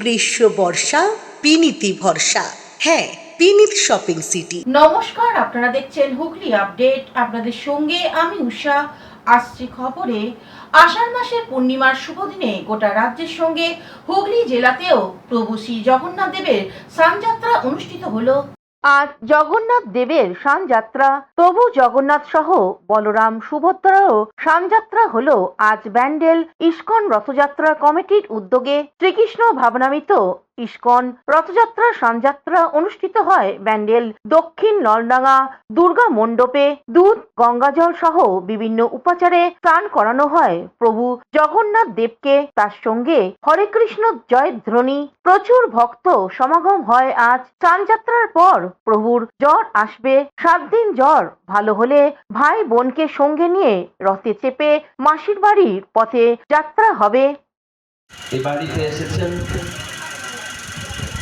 গ্রীষ্ম বর্ষা পিনিতি ভরসা। হ্যাঁ, পিনিত শপিং সিটি। নমস্কার, আপনারা দেখছেন হুগলি আপডেট। আপনাদের সঙ্গে আমি উষা। আসছে খবরে, আষাঢ় মাসের পূর্ণিমার শুভ দিনে গোটা রাজ্যের সঙ্গে হুগলি জেলাতেও প্রভু শ্রী জগন্নাথ দেবের স্নানযাত্রা অনুষ্ঠিত হলো। আজ জগন্নাথ দেবের স্নানযাত্রা, প্রভু জগন্নাথ সহ বলরাম সুভদ্রারও স্নানযাত্রা হলো আজ ব্যান্ডেল ইস্কন রথযাত্রা কমিটির উদ্যোগে। শ্রীকৃষ্ণ ভাবনামিত ইস্কন রথযাত্রা স্নানযাত্রা অনুষ্ঠিত হয় ব্যান্ডেল দক্ষিণ নলডাঙ্গা দুর্গা মণ্ডপে। দুধ, গঙ্গাজল সহ বিভিন্ন উপাচারে স্নান করানো হয় প্রভু জগন্নাথ দেবকে। তার সঙ্গে হরে কৃষ্ণ জয়ধ্বনি, প্রচুর ভক্ত সমাগম হয়। আজ স্নানযাত্রার পর প্রভুর জ্বর আসবে। 7 দিন জ্বর ভালো হলে ভাই বোনকে সঙ্গে নিয়ে রথে চেপে মাসির বাড়ির পথে যাত্রা হবে। এই বাড়িতে এসেছেন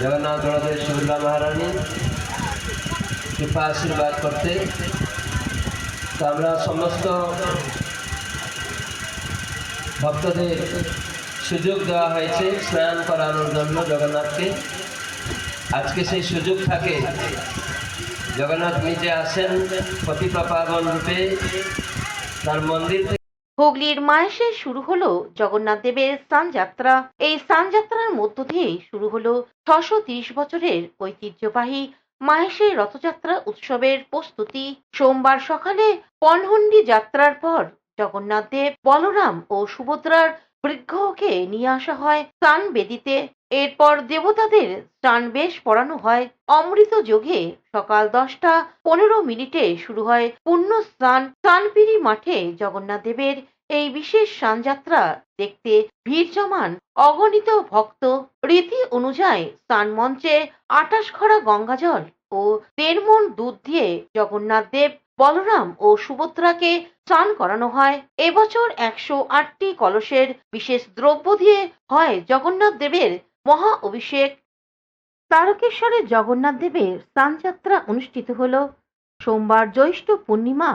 জগন্নাথ বলদেব সুভদ্রা মহারানী কৃপা আশীর্বাদ করতে। তো আমরা সমস্ত ভক্তদের সুযোগ দেওয়া হয়েছে স্নান করানোর জন্য জগন্নাথকে। আজকে সেই সুযোগ থাকে, জগন্নাথ নিজে আসেন পতিতপাবন রূপে তার মন্দির। হুগলির মাহেশে শুরু হলো জগন্নাথ দেবের স্নানযাত্রা। এই স্নানযাত্রার মধ্য দিয়ে শুরু হলো 630 বছরের ঐতিহ্যবাহী মাহেশে রথযাত্রা উৎসবের প্রস্তুতি। সোমবার সকালে পনহুন্ডি যাত্রার পর জগন্নাথ দেব, বলরাম ও সুভদ্রার বিগ্রহকে নিয়ে আসা হয় স্নান বেদিতে। এরপর দেবতাদের স্নান বেশ পরানো হয়। অমৃত যোগে সকাল 10টা 15 শুরু হয় পুণ্য স্নান। স্নানপিড়ি মাঠে জগন্নাথ দেবের এই বিশেষ স্নানযাত্রা দেখতে ভিড় জমান অগণিত ভক্ত। রীতি অনুযায়ী স্নান মঞ্চে 28 ঘড়া গঙ্গাজল ও 1.5 মণ দুধ দিয়ে জগন্নাথ দেব, বলরাম ও সুভদ্রাকে স্নান করানো হয়। এবছর 108টি কলসের বিশেষ দ্রব্য দিয়ে হয় জগন্নাথ দেবের মহা অভিষেক। তারকেশ্বরে জগন্নাথ দেবের স্নানযাত্রা অনুষ্ঠিত হলো সোমবার জ্যৈষ্ঠ পূর্ণিমা।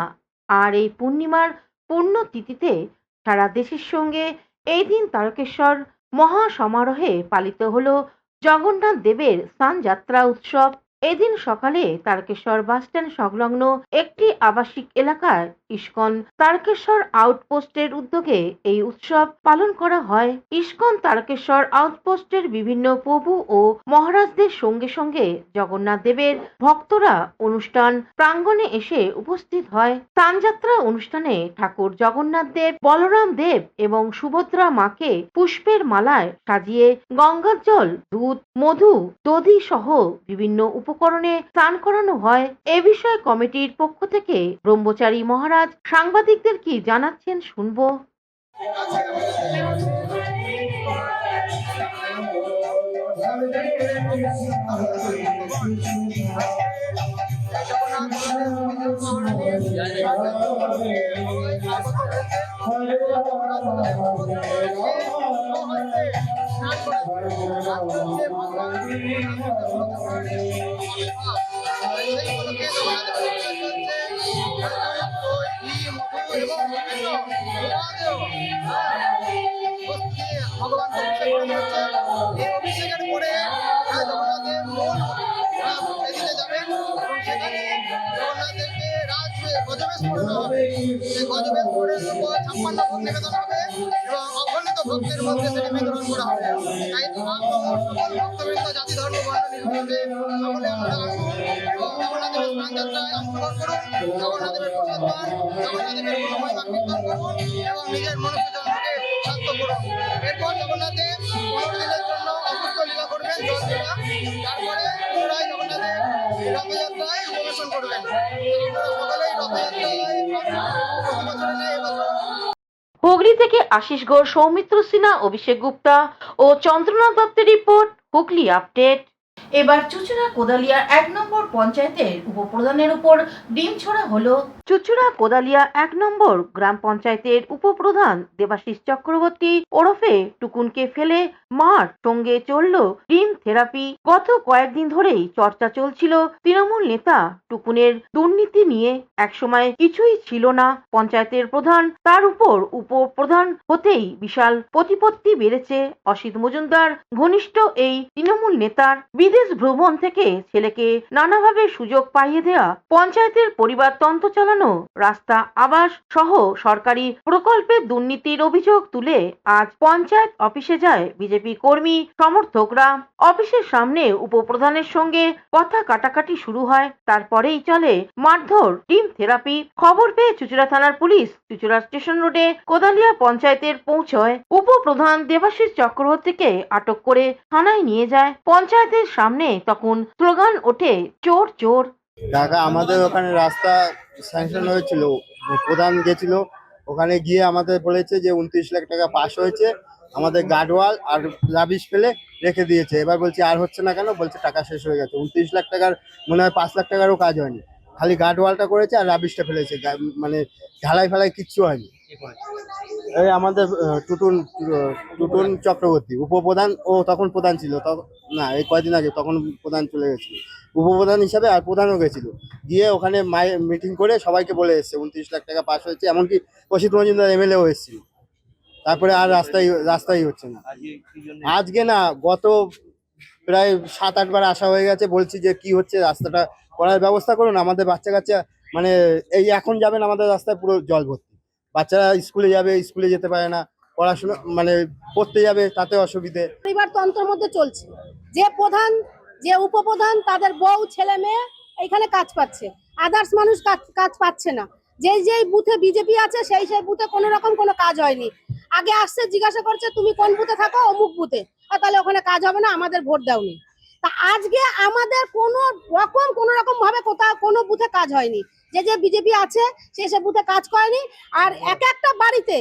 আর এই পূর্ণিমার পূর্ণ তিথিতে সারা দেশের সঙ্গে এই দিন তারকেশ্বর মহা সমারোহে পালিত হলো জগন্নাথ দেবের স্নানযাত্রা উৎসব। এদিন সকালে তারকেশ্বর বাসস্ট্যান্ড সংলগ্ন একটি আবাসিক এলাকায় ইস্কন তারকেশ্বর আউটপোস্টের উদ্যোগে এই উৎসব পালন করা হয়। ইস্কন তারকেশ্বর আউটপোস্টের বিভিন্ন প্রভু ও মহারাজদের সঙ্গে সঙ্গে জগন্নাথ দেবের ভক্তরা অনুষ্ঠান প্রাঙ্গণে এসে উপস্থিত হয়। স্নানযাত্রা অনুষ্ঠানে ঠাকুর জগন্নাথ দেব, বলরাম দেব এবং সুভদ্রা মাকে পুষ্পের মালায় সাজিয়ে গঙ্গার জল, দুধ, মধু, দধি সহ বিভিন্ন উপকরণে স্নান করানো হয়। এ বিষয়ে কমিটির পক্ষ থেকে ব্রহ্মচারী মহারাজ সাংবাদিকদের কি জানাচ্ছেন শুনবো। ভগবান এই অভিষেকের পরে জগন্নাথের মূল বেদিতে যাবেন এবং সেখানে জগন্নাথদেরকে রাজ গজবেশ পড়ানো হবে। সেই গজবেশ পড়ের উপর 56 ভোগ নিবেদন হবে এবং অগণিত ভক্তের মধ্যে সেটি বিতরণ করা হবে। তাই সকল ভক্তবৃন্দ, জাতি, ধর্ম, বর্ণ নির্বিশেষে সকলে আমরা আসুন এবং জগন্নাথদেবের স্নানযাত্রায় অংশগ্রহণ করুন। জগন্নাথদেবের প্রসাদ পান, জগন্নাথদেবের মহিমা কীর্তন করুন এবং নিজের মনুষ্যজন্মকে শান্ত করুন। এরপর জগন্নাথ দেব 15 দিনের জন্য অসুস্থ লীলা করবেন, জল লীলা। তারপরে পুনরায় জগন্নাথের রথযাত্রায় উপবেশন করবেন। আপনারা সকলেই রথযাত্রায় প্রতি বছরে নেই এবছর। হুগলি থেকে আশিস ঘোষ, সৌমিত্র সিনহা, অভিষেক গুপ্তা ও চন্দ্রনাথ দত্তের রিপোর্ট, হুগলি আপডেট। এবার চুচুড়া কোদালিয়া 1 নম্বর পঞ্চায়েতের উপপ্রধানের উপর ডিম ছোড়া হলো। চুচুড়া কোদালিয়া 1 নম্বর গ্রাম পঞ্চায়েতের উপপ্রধান দেবাশিস চক্রবর্তী ওরফে টুকুনকে ফেলে মার সঙ্গে চলল ডিম থেরাপি। গত কয়েকদিন ধরেই চর্চা চলছিল তৃণমূল নেতা টুকুনের দুর্নীতি নিয়ে। একসময় কিছুই ছিল না পঞ্চায়েতের প্রধান, তার উপর উপপ্রধান হতেই বিশাল প্রতিপত্তি বেড়েছে। অসিত মজুমদার ঘনিষ্ঠ এই তৃণমূল নেতার বিদেশ ভ্রমণ থেকে ছেলেকে নানাভাবে সুযোগ পাইয়ে দেয়া, পঞ্চায়েতের পরিবারতন্ত্র চালানো, রাস্তা, আবাস সহ সরকারি প্রকল্পের দুর্নীতির অভিযোগ তুলে আজ পঞ্চায়েত অফিসে যায় বিজেপি কর্মী সমর্থকরা। অফিসের সামনে উপপ্রধানের সঙ্গে কথা কাটাকাটি শুরু হয়, তারপরেই চলে মারধর, টিম থেরাপি। খবর পেয়ে চুচুড়া থানার পুলিশ চুচুড়া স্টেশন রোডে কোদালিয়া পঞ্চায়েতের পৌঁছয়। উপপ্রধান দেবাশিস চক্রবর্তীকে আটক করে থানায় নিয়ে যায়। পঞ্চায়েতের সামনে তখন স্লোগান ওঠে, চোর চোর। ঢাকা আমাদের ওখানে রাস্তা স্যাংশন হয়েছিল, প্রধান গেছিল, ওখানে গিয়ে আমাদের বলেছে যে 29 লাখ টাকা পাস হয়েছে, আমাদের গার্ডওয়াল আর রাবিশ ফেলে রেখে দিয়েছে। এবার বলছি আর হচ্ছে না কেন, বলছে টাকা শেষ হয়ে গেছে। 29 লাখ টাকার মনে হয় 5 লাখ টাকারও কাজ হয়নি, খালি গার্ডওয়ালটা করেছে আর রাবিশটা ফেলেছে, মানে ঢালাই ফেলাই কিচ্ছু হয়নি। এই আমাদের টুটুন চক্রবর্তী উপপ্রধান, ও তখন প্রধান ছিল, তখন না এই কয়দিন আগে, তখন প্রধান চলে গেছিল উপপ্রধান হিসাবে, আর প্রধানও গেছিল। গিয়ে ওখানে মিটিং করে সবাইকে বলে এসছে 29 লাখ টাকা পাস হয়েছে, এমনকি অসিত মজুমদার এমএলএও এসেছিল। তারপরে আর রাস্তাই হচ্ছে না। আজকে না, গত প্রায় 7-8 বার আসা হয়ে গেছে, বলছি যে কি হচ্ছে, রাস্তাটা করার ব্যবস্থা করুন। আমাদের বাচ্চা কাচ্চা মানে এই এখন যাবেন, আমাদের রাস্তায় পুরো জল ভর্তি, বাচ্চারা স্কুলে যাবে, স্কুলে যেতে পারে না, পড়াশোনা মানে পড়তে যাবে তাতে অসুবিধে। পরিবার তন্ত্রের মধ্যে চলছে, যে প্রধান যে উপপ্রধান তাদের বউ ছেলে মেয়ে এখানে কাজ পাচ্ছে, আদার্স মানুষ কাজ পাচ্ছে না। যেই বুথে বিজেপি আছে সেই বুথে কোনো রকম কোনো কাজ হয়নি। আগে আসছে জিজ্ঞাসা করছে তুমি কোন বুথে থাকো, অমুক বুথে, তাহলে ওখানে কাজ হবে না, আমাদের ভোট দাওনি। তা আজকে আমাদের কোনো রকম ভাবে কোথাও কোনো বুথে কাজ হয়নি। যে বিজেপি আছে সে বুথে কাজ করেনি। আর এক একটা বাড়িতে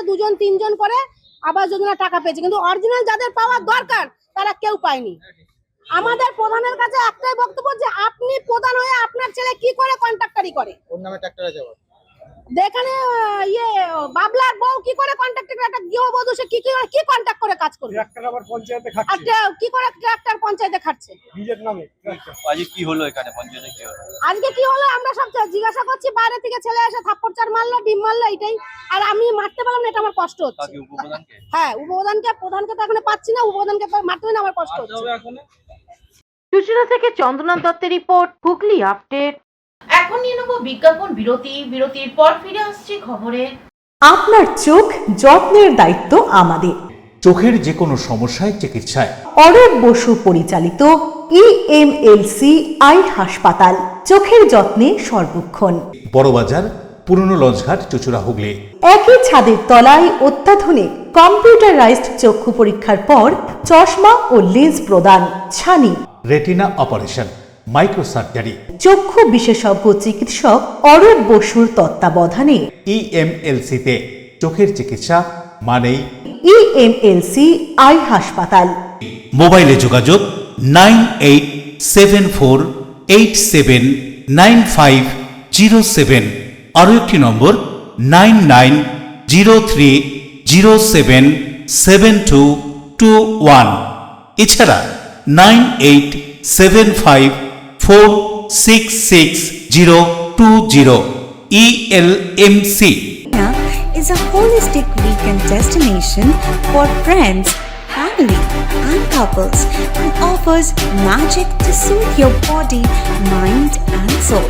2-3 জন করে আবাস যোজনা টাকা পেয়েছে, কিন্তু অরিজিনাল যাদের পাওয়ার দরকার তারা কেউ পায়নি। আমাদের প্রধানের কাছে একটাই বক্তব্য যে আপনি প্রধান হয়ে আপনার ছেলে কি করে কন্ট্রাক্টরি করে, ওর নামে ট্রাক্টরে যাবে যেখানে বাবলার বউ কি করে কন্ট্রাক্টর, একটা গৃহবধূ সে কি কন্ট্রাক্ট করে কাজ করবে, ট্রাক্টর আবার পঞ্চায়েতে খাচ্ছে, আর কি করে ট্রাক্টর পঞ্চায়েতে খাচ্ছে নিজের নামে। আজকে কি হলো এখানে পঞ্চায়েতে, কি হলো? আজকে কি হলো আমরা সব জিজ্ঞাসা করছি, বাইরে থেকে ছেলে এসে থাপ্পড় চার মারলো, ডিম মারলো, এটাই। আর আমি মারতে পারলাম না, এটা আমার কষ্ট হচ্ছে। তাকে উপপ্রধানকে? হ্যাঁ, প্রধানকে তো এখন পাচ্ছি না, উপপ্রধানকে মারতে না, আমার কষ্ট হচ্ছে। চুচুড়া থেকে চন্দ্রনাথ দত্তের রিপোর্ট, হুগলি আপডেট। এখন নিয়ে নেব বিজ্ঞাপন বিরতি। বিরতির পর ফিরে আসছি খবরে। আপনার চোখ যত্নের দায়িত্ব আমাদের। চোখের যে কোনো সমস্যায় চিকিৎসায় অরূপ বসু পরিচালিত ইএমএলসি আই হাসপাতাল, চোখের যত্নে সর্বক্ষণ। বড়বাজার, পুরনো লঞ্চঘাট, চুচুড়া, হুগলি। একই ছাদের তলায় অত্যাধুনিক কম্পিউটারাইজড চক্ষু পরীক্ষার পর চশমা ও লেন্স প্রদান, ছানি, রেটিনা অপারেশন, মাইক্রোসার্জারি। চক্ষু বিশেষজ্ঞ চিকিৎসক অরূপ বসুর তত্ত্বাবধানে ইএমএলসিতে চোখের চিকিৎসা মানেই ইএমএলসি আই হাসপাতাল। মোবাইলে যোগাযোগ 9874879507। আরও একটি নম্বর 9903077221। এছাড়া 9875466020। ELMC is a holistic weekend destination for friends, family and couples and offers magic to soothe your body, mind and soul.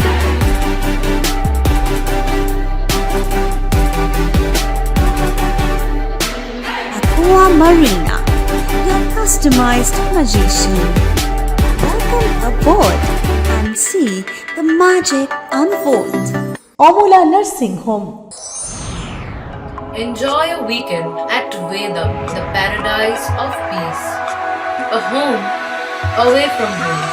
Aqua Marina, your customized magician. Welcome aboard and see the magic unfold. Amala nursing home. Enjoy a weekend at Vedam, the paradise of peace. A home away from home.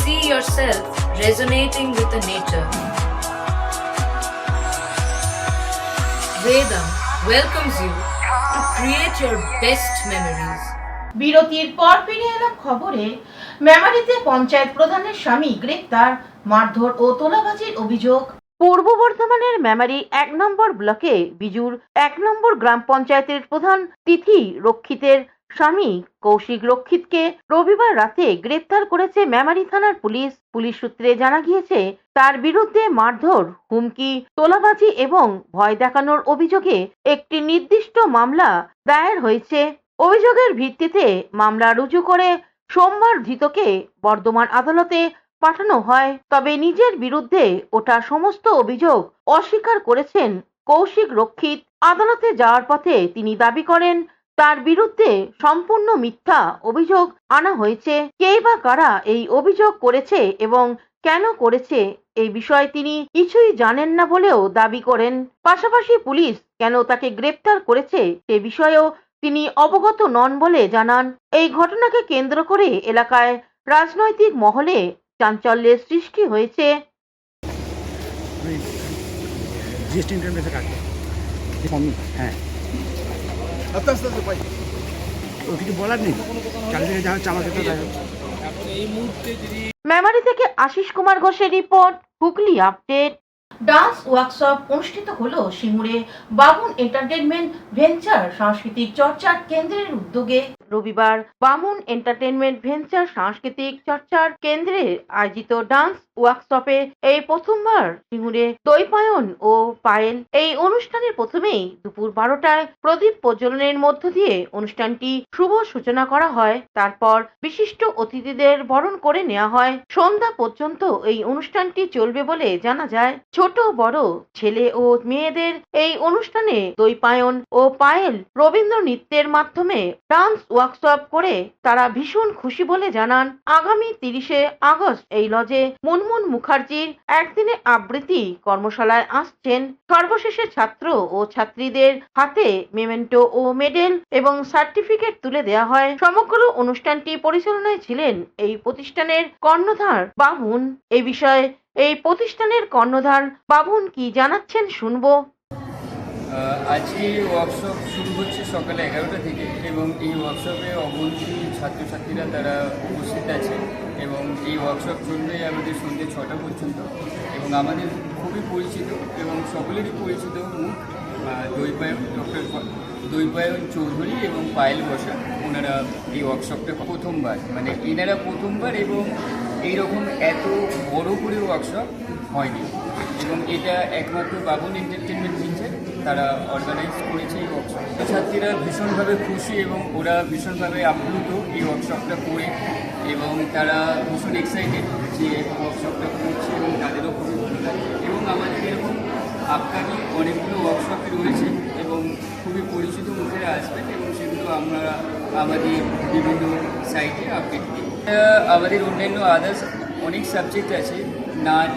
See yourself resonating with the nature. Vedam welcomes you to create your best memories. বিরতির পর ফিরে এলাম খবরে। মেমারিতে পঞ্চায়েত প্রধানের স্বামী গ্রেপ্তার, মারধর ও তোলাবাজির অভিযোগ। পূর্ব বর্ধমানের মেমারি 1 নম্বর ব্লকে বিজুর 1 নম্বর গ্রাম পঞ্চায়েতের প্রধান তিথি রক্ষিতের স্বামী কৌশিক রক্ষিতকে রবিবার রাতে গ্রেপ্তার করেছে মেমারি থানার পুলিশ। পুলিশ সূত্রে জানা গিয়েছে, তার বিরুদ্ধে মারধর, হুমকি, তোলাবাজি এবং ভয় দেখানোর অভিযোগে একটি নির্দিষ্ট মামলা দায়ের হয়েছে। অভিযোগের ভিত্তিতে মামলা রুজু করে সোমবার ধৃতকে বর্ধমান আদালতে পাঠানো হয়। তবে নিজের বিরুদ্ধে ওঠা সমস্ত অভিযোগ অস্বীকার করেছেন কৌশিক রক্ষিত। আদালতে যাওয়ার পথে তিনি দাবি করেন, তার বিরুদ্ধে সম্পূর্ণ মিথ্যা অভিযোগ আনা হয়েছে। কে বা কারা এই অভিযোগ করেছে এবং কেন করেছে এই বিষয়ে তিনি কিছুই জানেন না বলেও দাবি করেন। পাশাপাশি পুলিশ কেন তাকে গ্রেপ্তার করেছে সে বিষয়েও তিনি অবগত নন বলে জানান। এই ঘটনাকে কেন্দ্র করে এলাকায় রাজনৈতিক মহলে চাঞ্চল্যের সৃষ্টি হয়েছে। হ্যাঁ, কিছু বলার নেই, চারিদিকে যা হচ্ছে আমাকে তো মেমারি থেকে আশিস কুমার ঘোষের report, Hooghly update. Dance workshop অনুষ্ঠিত হলো সিঙ্গুরে বামুন এন্টারটেনমেন্ট ভেঞ্চার সাংস্কৃতিক চর্চার কেন্দ্রের উদ্যোগে। রবিবার বামুন এন্টারটেনমেন্ট ভেঞ্চার সাংস্কৃতিক চর্চার কেন্দ্রে আয়োজিত ডান্স ওয়ার্কশপে এই প্রথমবার সিঙ্গুরে দৈপায়ন ও পায়েল। এই অনুষ্ঠানের প্রথমেই দুপুর 12টায় প্রদীপ প্রজ্বলনের মধ্য দিয়ে অনুষ্ঠানটি শুভ সূচনা করা হয়। তারপর বিশিষ্ট অতিথিদের বরণ করে নেওয়া হয়। সন্ধ্যা পর্যন্ত এই অনুষ্ঠানটি চলবে বলে জানা যায়। ছোট বড় ছেলে ও মেয়েদের এই অনুষ্ঠানে দৈপায়ন ও পায়েল রবীন্দ্র নৃত্যের মাধ্যমে ডান্স ওয়ার্কশপ করে তারা ভীষণ খুশি বলে জানান। আগামী 30শে আগস্ট এই লজে মুনমুন মুখার্জির একদিনে আবৃত্তি কর্মশালায় আসছেন। সর্বশেষে ছাত্র ও ছাত্রীদের হাতে মেমেন্টো ও মেডেল এবং সার্টিফিকেট তুলে দেওয়া হয়। সমগ্র অনুষ্ঠানটি পরিচালনায় ছিলেন এই প্রতিষ্ঠানের কর্ণধার বাবুন। এই বিষয়ে এই প্রতিষ্ঠানের কর্ণধার বাবুন কি জানাচ্ছেন শুনবো। আজকে ওয়ার্কশপ শুরু হচ্ছে সকালে 11টা থেকে এবং এই ওয়ার্কশপে অগণিত ছাত্রছাত্রীরা তারা উপস্থিত আছে এবং এই ওয়ার্কশপ চলবে আমাদের সন্ধ্যে 6টা পর্যন্ত। এবং আমাদের খুবই পরিচিত এবং সকলেরই পরিচিত মুখ দৈপায়ন চৌধুরী এবং পায়েল বসা, ওনারা এই ওয়ার্কশপটা প্রথমবার, মানে এনারা প্রথমবার এবং এইরকম এত বড় করে ওয়ার্কশপ হয়নি এবং এটা একমাত্র বাবুন এন্টারটেনমেন্ট ভেঞ্চার তারা অর্গানাইজ করেছে এই ওয়ার্কশপ। ছাত্রীরা ভীষণভাবে খুশি এবং ওরা ভীষণভাবে আপ্লুত এই ওয়ার্কশপটা করে এবং তারা ভীষণ এক্সাইটেড যে ওয়ার্কশপটা করছে এবং তাদেরও খুবই ভালো লাগে। এবং আমাদের এরকম আপকামিং অনেকগুলো ওয়ার্কশপে রয়েছে এবং খুবই পরিচিত মুখেরা আসবেন এবং সেগুলো আমরা আমাদের বিভিন্ন সাইটে আপডেট দিই। আমাদের অন্যান্য আদার্স অনেক সাবজেক্ট আছে, নাচ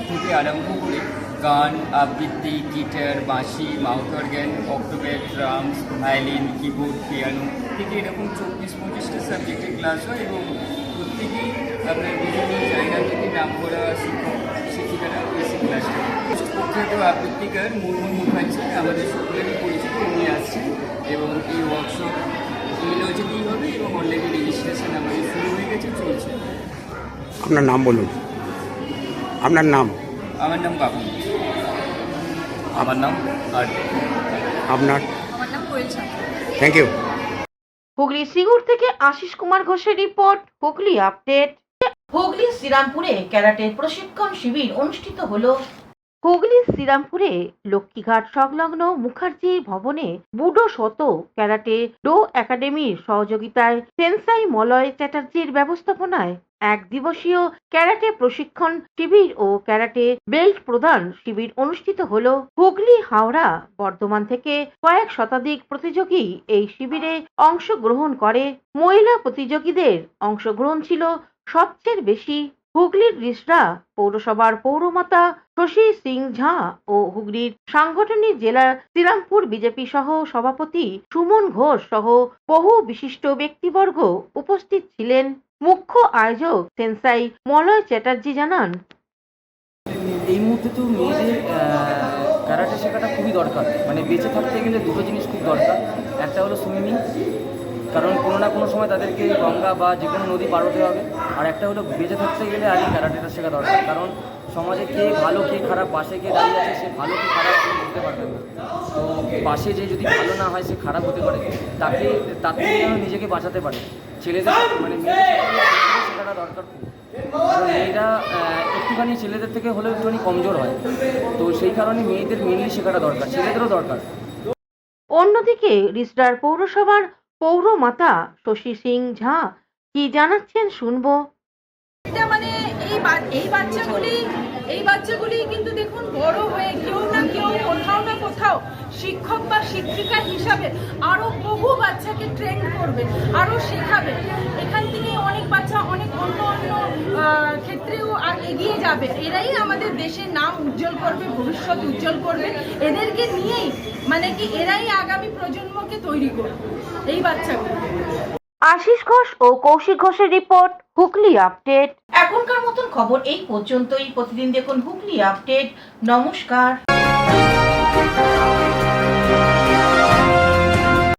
থেকে আরম্ভ করে গান, আবৃত্তি, গিটার, বাঁশি, mouth organ, Octapad, drums, violin, keyboard, piano থেকে এরকম 24-25টা সাবজেক্টের ক্লাস হয় এবং প্রত্যেকেই আপনার বিভিন্ন জায়গা থেকে নাম করা শিক্ষক শিক্ষিকারা এসে ক্লাস করে। প্রখ্যাত আবৃত্তিকার মুনমুন মুখার্জি আমাদের সকলেরই পরিচিত, উনি আসছেন এবং এই ওয়ার্কশপ এই লজেতেই হবে এবং অলরেডি রেজিস্ট্রেশন আমাদের শুরু হয়ে গেছে, চলছে। আপনার নাম বলুন। আপনার নাম? আমার নাম বাবু। আমার নাম আর আপনার? আমার নাম কোয়েল ছাত্র। Thank you. হুগলি সিঙ্গুর থেকে আশিস কুমার ঘোষের রিপোর্ট, হুগলি আপডেট। হুগলি শ্রীরামপুরে ক্যারাটে প্রশিক্ষণ শিবির অনুষ্ঠিত হলো। হুগলি শ্রীরামপুরে লক্ষ্মীঘাট সংলগ্ন মুখার্জি ভবনে বুডো শত ক্যারাটে ডো একাডেমির সহযোগিতায় সেন্সাই মলয় চ্যাটার্জির ব্যবস্থাপনায় এক দিবসীয় ক্যারাটে প্রশিক্ষণ শিবির ও ক্যারাটে বেল্ট প্রদান শিবির অনুষ্ঠিত হলো। হুগলি, হাওড়া, বর্ধমান থেকে কয়েক শতাধিক প্রতিযোগী এই শিবিরে অংশগ্রহণ করে। মহিলা প্রতিযোগীদের অংশগ্রহণ ছিল সবচেয়ে বেশি। হুগলির রিষড়া পৌরসভার পৌরমাতা শশী সিং ঝা ও হুগলির সাংগঠনিক জেলা শ্রীরামপুর বিজেপি সহ সভাপতি সুমন ঘোষ সহ বহু বিশিষ্ট ব্যক্তিবর্গ উপস্থিত ছিলেন। মুখ্য আয়োজক সেন্সাই মলয় চ্যাটার্জি জানান, এই মুহূর্তে তো মেয়েদের ক্যারাটে শেখাটা খুবই খুবই দরকার, মানে বেঁচে থাকতে গেলে দুটো জিনিস খুব দরকার। একটা হলো সুইমিং, কারণ কোনো না কোনো সময় তাদেরকে গঙ্গা বা যে কোনো নদী পার হতে হবে। আর একটা হলো বেঁচে থাকতে গেলে আগে ক্যারাটেটা শেখা দরকার, কারণ সমাজে কে ভালো কে খারাপ, পাশে কে দাঁড়িয়ে আছে সে ভালো কি খারাপ বুঝতে পারবে না। তো পাশে যে যদি ভালো না হয় সে খারাপ হতে পারে, তার থেকে যেন নিজেকে বাঁচাতে পারে। ছেলেদের মানে মেয়েদের শেখাটা দরকার খুব, কারণ মেয়েরা একটুখানি ছেলেদের থেকে হলেও একটুখানি কমজোর হয়, তো সেই কারণে মেয়েদের মেনলি শেখাটা দরকার, ছেলেদেরও দরকার। অন্যদিকে রিসডার পৌরসভার পৌরমাতা শশী সিং ঝা কি জানাচ্ছেন শুনবো। এটা মানে এই বাচ্চাগুলি কিন্তু দেখুন বড় হয়ে কেউ না কেউ কোথাও না কোথাও শিক্ষক বা শিক্ষিকা হিসাবে আরো বহু বাচ্চাকে ট্রেন করবে, আরো শেখাবে। এখান থেকে অনেক বাচ্চা অনেক অন্য ক্ষেত্রেও এগিয়ে যাবে। এরাই আমাদের দেশের নাম উজ্জ্বল করবে, ভবিষ্যৎ উজ্জ্বল করবে। এদেরকে নিয়েই মানে কি এরাই আগামী প্রজন্মকে তৈরি করবে, এই বাচ্চাগুলো। আশিস ঘোষ ও কৌশিক ঘোষের রিপোর্ট, হুগলি আপডেট। এখনকার মতন খবর এই পর্যন্তই। প্রতিদিন দেখুন হুগলি আপডেট। নমস্কার।